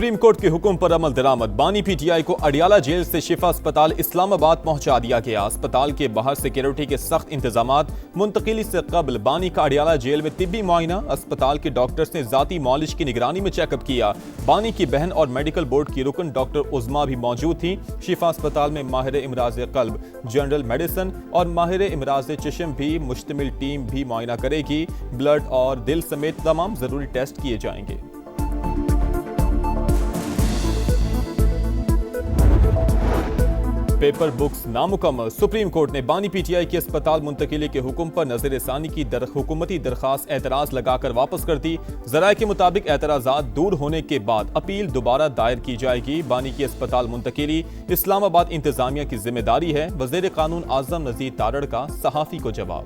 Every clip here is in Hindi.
सुप्रीम कोर्ट के हुक्म पर अमल दरामद। बानी पीटीआई को अडियाला जेल से शिफा अस्पताल इस्लामाबाद पहुंचा दिया गया। अस्पताल के बाहर सिक्योरिटी के सख्त इंतजामात। मुंतकिली से कबल बानी का अडियाला जेल में तिब्बी मुआयना। अस्पताल के डॉक्टर्स ने जाती मॉलिज की निगरानी में चेकअप किया। बानी की बहन और मेडिकल बोर्ड की रुकन डॉक्टर उज़मा भी मौजूद थी। शिफा अस्पताल में माहिर इमराज कल्ब, जनरल मेडिसिन और माहिर इमराज चश्म भी मुश्तमिल टीम भी मुआयना करेगी। ब्लड और दिल समेत तमाम जरूरी टेस्ट किए जाएंगे। पेपर बुक्स नामुकम्मल। सुप्रीम कोर्ट ने बानी पीटीआई के अस्पताल मुंतकिली के हुक्म पर नजर सानी की हुकूमती दरखास्त एतराज लगाकर वापस कर दी। जराये के मुताबिक एतराजात दूर होने के बाद अपील दोबारा दायर की जाएगी। बानी की अस्पताल मुंतकिली इस्लामाबाद इंतजामिया की जिम्मेदारी है। वजीर कानून आजम नजीर तारड़ का सहाफी को जवाब।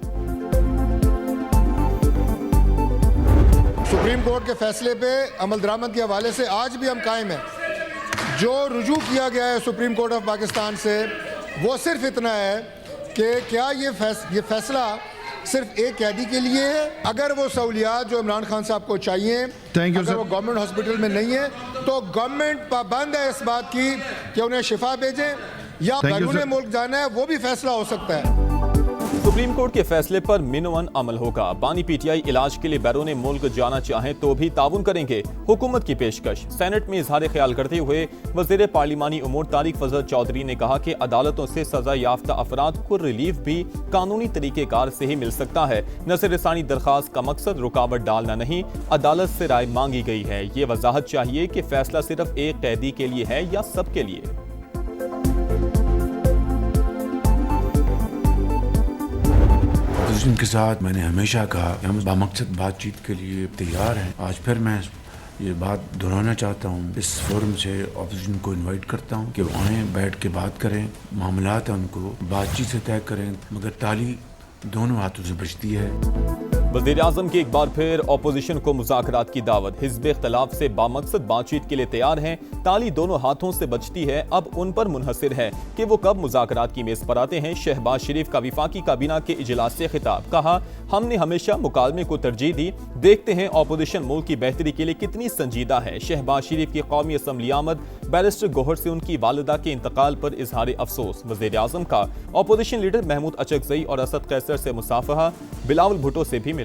सुप्रीम कोर्ट के फैसले पे अमल दरामद के हवाले से आज भी हम कायम हैं। जो रुजू किया गया है सुप्रीम कोर्ट ऑफ पाकिस्तान से वो सिर्फ इतना है कि क्या ये फैसला सिर्फ एक कैदी के लिए है। अगर वो सहूलियात जो इमरान खान साहब को चाहिए अगर वो गवर्नमेंट हॉस्पिटल में नहीं है तो गवर्नमेंट पाबंद है इस बात की कि उन्हें शिफा भेजें या बैरून मुल्क जाना है, वो भी फैसला हो सकता है। सुप्रीम कोर्ट के फैसले पर मिनवन अमल होगा। बानी पीटीआई इलाज के लिए बैरून मुल्क जाना चाहें तो भी ताउन करेंगे। हुकूमत की पेशकश। सेनेट में इजहार ख्याल करते हुए वजीर पार्लिमानी उमूर तारिक फजल चौधरी ने कहा कि अदालतों से सजा याफ्ता अफराद को रिलीफ भी कानूनी तरीकेकार से ही मिल सकता है। नजर रसानी दरखास्त का मकसद रुकावट डालना नहीं, अदालत से राय मांगी गई है। ये वजाहत चाहिए कि फैसला सिर्फ एक कैदी के लिए है या सबके लिए। के साथ मैंने हमेशा कहा कि हम बामकसद बातचीत के लिए तैयार हैं। आज फिर मैं ये बात दोहराना चाहता हूँ। इस फोरम से ऑपोजिशन को इनवाइट करता हूँ कि वो आए, बैठ के बात करें, मामलात हैं उनको बातचीत से तय करें, मगर ताली दोनों हाथों से बचती है। वज़ीर आज़म की एक बार फिर अपोजिशन को मुज़ाकरात की दावत। हिज़्ब इख्तिलाफ से बामकसद बातचीत के लिए तैयार हैं। ताली दोनों हाथों से बचती है, अब उन पर मुनहसिर है कि वो कब मुज़ाकरात की मेज़ पर आते हैं। शहबाज शरीफ का विफाकी काबीना के इजलास से खिताब। कहा, हमने हमेशा मुकालमे को तरजीह दी, देखते हैं अपोजिशन मुल्क की बेहतरी के लिए कितनी संजीदा है। शहबाज शरीफ की कौमी असम्बली आमद। बैरिस्टर गोहर से उनकी वालिदा के इंतकाल पर इजहार अफसोस। वज़ीर आज़म का अपोजिशन लीडर महमूद अचकज़ई और असद कैसर से मुसाफहा। बिलावल भुट्टो से भी मिले।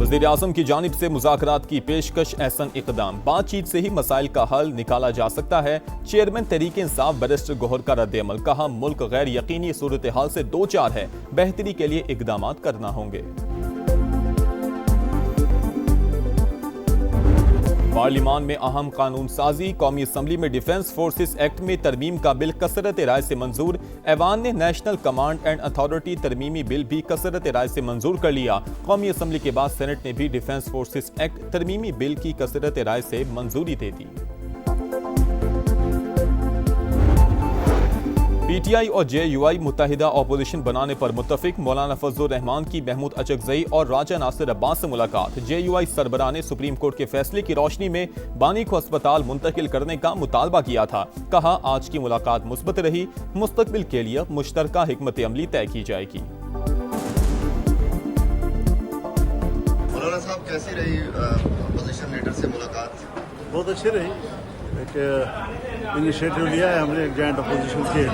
वज़ीर आज़म की जानिब से मुज़ाकरात की पेशकश एहसन इक़दाम। बातचीत से ही मसाइल का हल निकाला जा सकता है। चेयरमैन तहरीक इंसाफ बैरिस्टर गोहर का रद्द-ए-अमल। कहा, मुल्क गैर यकीनी सूरत हाल से दो चार है, बेहतरी के लिए इक़दाम करना होंगे। पार्लिमान में अहम कानून साजी। कौमी असम्बली में डिफेंस फोर्सेस एक्ट में तरमीम का बिल कसरत राय से मंजूर। ऐवान ने नेशनल कमांड एंड अथॉरिटी तरमीमी बिल भी कसरत राय से मंजूर कर लिया। कौमी असम्बली के बाद सेनेट ने भी डिफेंस फोर्सेस एक्ट तरमीमी बिल की कसरत राय से मंजूरी दे दी। पीटीआई और जेयूआई मुत्तहिदा अपोजिशन बनाने पर मुत्तफिक। मौलाना फजलुर रहमान की महमूद अचकज़ई और राजा नासिर अब्बास से मुलाकात। जेयूआई सरबराह ने सुप्रीम कोर्ट के फैसले की रोशनी में बानी को अस्पताल मुंतकिल करने का मुतालबा किया था। कहा, आज की मुलाकात मुस्बत रही, मुस्तकबिल के लिए मुश्तरका हिकमत अमली तय की जाएगी। मौलाना साहब, कैसी रही अपोजिशन लीडर से मुलाकात? बहुत अच्छी रही। एक इनिशिएटिव लिया है हमने एक जॉइंट अपोजिशन के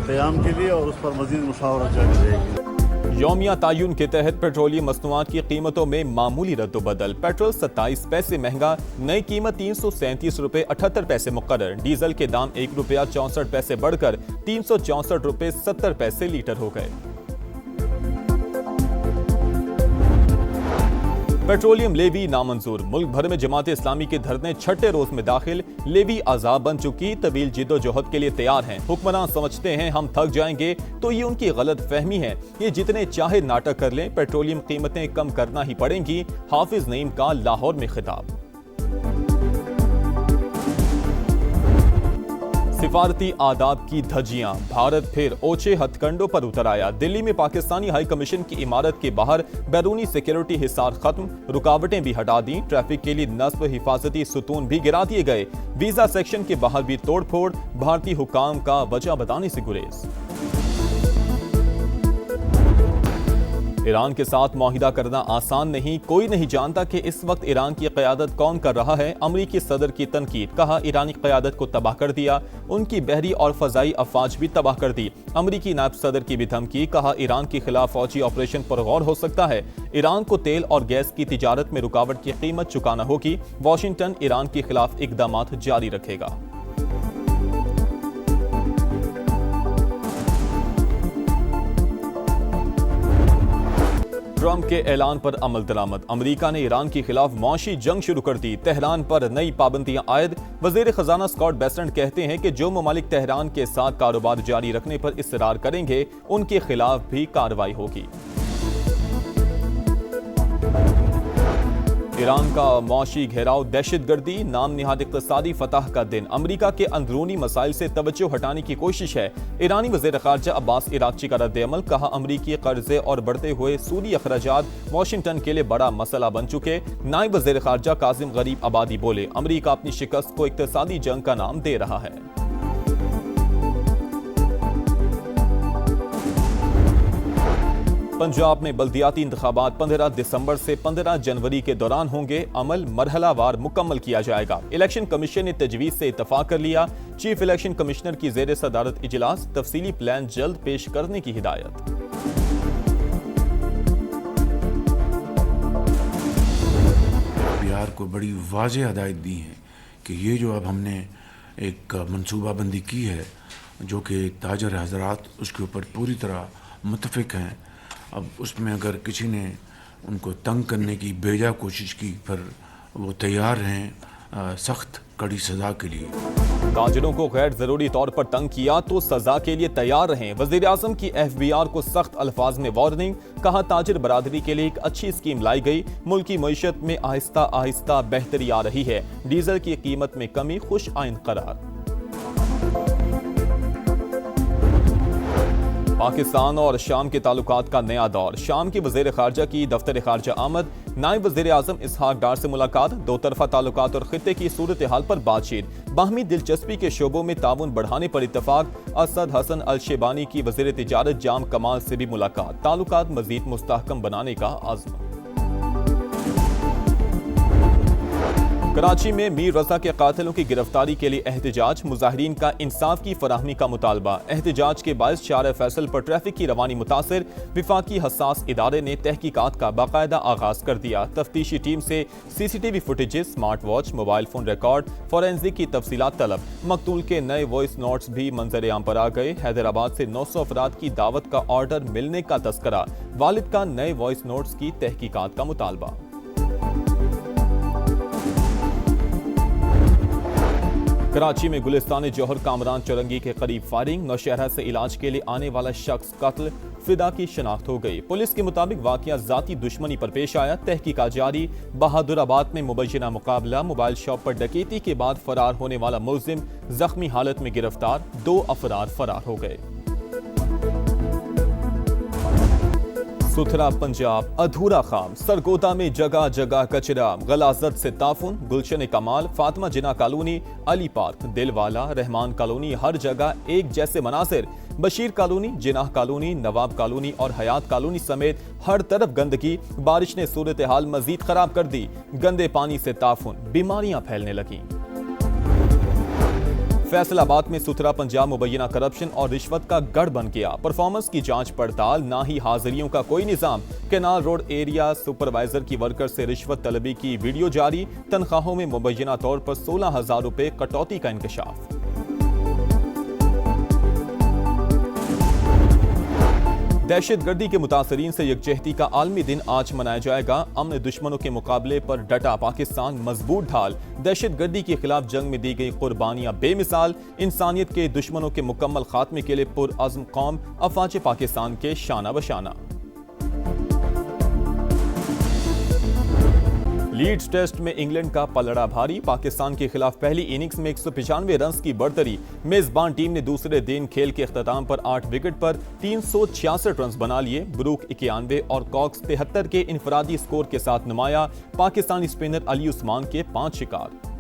क़याम के लिए और उस पर मज़ीद मुशावरत जारी रहेगी। यौमिया तायुन के तहत पेट्रोलियम मसनूआत की कीमतों में मामूली रद्द-ओ-बदल। पेट्रोल 27 पैसे महंगा, नई कीमत 337 रुपए 78 पैसे मुकर्रर। डीजल के दाम 1 रुपया 64 पैसे बढ़कर 364 रुपए 70 पैसे लीटर हो गए। पेट्रोलियम लेवी नामंजूर। मुल्क भर में जमात इस्लामी के धरने छठे रोज में दाखिल। लेवी आज़ाब बन चुकी, तवील जिद्दोजहद के लिए तैयार हैं। हुक्मरान समझते हैं हम थक जाएंगे, तो ये उनकी गलत फहमी है। ये जितने चाहे नाटक कर लें, पेट्रोलियम कीमतें कम करना ही पड़ेंगी। हाफिज नईम का लाहौर में खिताब। सिफारती आदाब की धज्जियां। भारत फिर ओछे हथकंडों पर उतर आया। दिल्ली में पाकिस्तानी हाई कमीशन की इमारत के बाहर बैरूनी सिक्योरिटी हिसार खत्म, रुकावटें भी हटा दी। ट्रैफिक के लिए नस्ब हिफाजती सुतून भी गिरा दिए गए। वीजा सेक्शन के बाहर भी तोड़फोड़, भारतीय हुकाम का वजह बताने से गुरेज। ईरान के साथ मुआहिदा करना आसान नहीं, कोई नहीं जानता कि इस वक्त ईरान की क़यादत कौन कर रहा है। अमरीकी सदर की तनकीद, कहा ईरानी क़यादत को तबाह कर दिया, उनकी बहरी और फ़ज़ाई अफवाज भी तबाह कर दी। अमरीकी नायब सदर की भी धमकी, कहा ईरान के खिलाफ फौजी ऑपरेशन पर गौर हो सकता है। ईरान को तेल और गैस की तिजारत में रुकावट की कीमत चुकाना होगी। वाशिंगटन ईरान के खिलाफ इक़दामात जारी रखेगा। ट्रंप के ऐलान पर अमल दरामद, अमरीका ने ईरान के खिलाफ मौशी जंग शुरू कर दी, तेहरान पर नई पाबंदियां आयद। वजीर खजाना स्कॉट बेसेंट कहते हैं कि जो ममालिक तेहरान के साथ कारोबार जारी रखने पर इसरार करेंगे उनके खिलाफ भी कार्रवाई होगी। ईरान का मौशी घेराव, दहशतगर्दी, नाम निहाद इक़्तिसादी फतह का दिन, अमरीका के अंदरूनी मसाइल से तवज्जो हटाने की कोशिश है। ईरानी वज़ीर ख़ारजा अब्बास इराक़ची का रद्द-ए-अमल, कहा अमरीकी कर्जे और बढ़ते हुए सूदी अखराजात वाशिंगटन के लिए बड़ा मसला बन चुके। नायब वज़ीर ख़ारजा कासिम गरीब आबादी बोले, अमरीका अपनी शिकस्त को इक़्तिसादी जंग का नाम दे रहा है। पंजाब में बल्दियाती इंतखाबात 15 दिसंबर से 15 जनवरी के दौरान होंगे, अमल मरहलावार मुकम्मल किया जाएगा। इलेक्शन कमीशन ने तजवीज़ से इत्तफाक कर लिया। चीफ इलेक्शन कमिश्नर की ज़ेर सदारत इजलास, तफसीली प्लान जल्द पेश करने की हिदायत। बिहार को बड़ी वाज़ेह हदायत दी है कि ये जो अब हमने एक मनसूबाबंदी की है, जो कि ताजर हजरात उसके ऊपर पूरी तरह मुत्तफ़िक हैं, अब उसमें अगर किसी ने उनको तंग करने की बेजा कोशिश की, फिर वो तैयार हैं सख्त कड़ी सज़ा के लिए। ताजिरों को गैर ज़रूरी तौर पर तंग किया तो सज़ा के लिए तैयार रहें, वज़ीर आज़म की FBR को सख्त अल्फाज में वार्निंग, कहा ताजिर बरादरी के लिए एक अच्छी स्कीम लाई गई, मुल्की मईशत में आहिस्ता आहिस्ता बेहतरी आ रही है, डीजल की कीमत में कमी खुश आइंद करार। पाकिस्तान और शाम के ताल्लुकात का नया दौर, शाम की वज़ीर ख़ारजा की दफ्तर ख़ारजा आमद, नायब वज़ीर आज़म इसहाक डार से मुलाकात, दो तरफ़ा ताल्लुकात और ख़ित्ते की सूरत हाल पर बातचीत, बाहमी दिलचस्पी के शोबों में ताउन बढ़ाने पर इत्तफाक। असद हसन अल शेबानी की वज़ीर तिजारत जाम कमाल से भी मुलाकात, ताल्लुकात मज़ीद मुस्तहकम बनाने का आज़म। कराची में मीर रजा के कातिलों की गिरफ्तारी के लिए एहतजाज, मुजाहिरीन का इंसाफ की फराहमी का मुतालबा। एहतजाज के बायस शार फैसल पर ट्रैफिक की रवानी मुतासिर, विफाकी हसास इदारे ने तहकीकात का बाकायदा आगाज कर दिया। तफ्तीशी टीम से CCTV footages, smart watch, mobile phone record, forensic की तफसीलात तलब। मकतूल के नए वॉइस नोट्स भी मंजर आम पर आ गए। हैदराबाद से 900 अफराद की दावत का ऑर्डर मिलने का तस्करा, वालिद का नए वॉइस नोट्स की तहकीकात का मुतालबा। कराची में गुलिस्तान जौहर कामरान चौरंगी के करीब फायरिंग, नौशहरा से इलाज के लिए आने वाला शख्स कत्ल, फिदा की शनाख्त हो गई। पुलिस के मुताबिक वाकया जाती दुश्मनी पर पेश आया, तहकीकात जारी। बहादुराबाद में मुबैना मुकाबला, मोबाइल शॉप पर डकैती के बाद फरार होने वाला मुलजिम जख्मी हालत में गिरफ्तार, 2 अफराद फरार हो गए। सुथरा पंजाब अधूरा खाम, सरगोदा में जगह जगह कचरा, गलाजत से ताफुन, Gulshan Kamal, Fatima Jinnah Colony, Ali Park, Dilwala, Rahman Colony, हर जगह एक जैसे मनासिर। Bashir Colony, Jinnah Colony, Nawab Colony और हयात कॉलोनी समेत हर तरफ गंदगी, बारिश ने सूरत हाल मजीद खराब कर दी। गंदे पानी से ताफुन, बीमारियां फैलने लगी। फैसलाबाद में सुथरा पंजाब मुबैना करप्शन और रिश्वत का गढ़ बन गया। परफॉर्मेंस की जांच पड़ताल, ना ही हाजिरियों का कोई निजाम। केनाल रोड एरिया सुपरवाइजर की वर्कर से रिश्वत तलबी की वीडियो जारी, तनख्वाहों में मुबैना तौर पर 16,000 रुपए कटौती का इंकशाफ। दहशतगर्दी के मुतासरीन से यकजहती का आलमी दिन आज मनाया जाएगा। अमन दुश्मनों के मुकाबले पर डटा पाकिस्तान, मजबूत ढाल। दहशतगर्दी के खिलाफ जंग में दी गई कुर्बानियां बेमिसाल। इंसानियत के दुश्मनों के मुकम्मल खात्मे के लिए पुरअज़्म कौम, अफवाज पाकिस्तान के शाना बशाना। लीड्स टेस्ट में इंग्लैंड का पलड़ा भारी, पाकिस्तान के खिलाफ पहली इनिंग्स में 195 रन की बढ़तरी। मेजबान टीम ने दूसरे दिन खेल के अख्ताम पर 8 विकेट पर 366 रन बना लिए। ब्रूक 91 और कॉक्स 73 के इनफरादी स्कोर के साथ नुमाया। पाकिस्तानी स्पिनर अली उस्मान के 5 शिकार।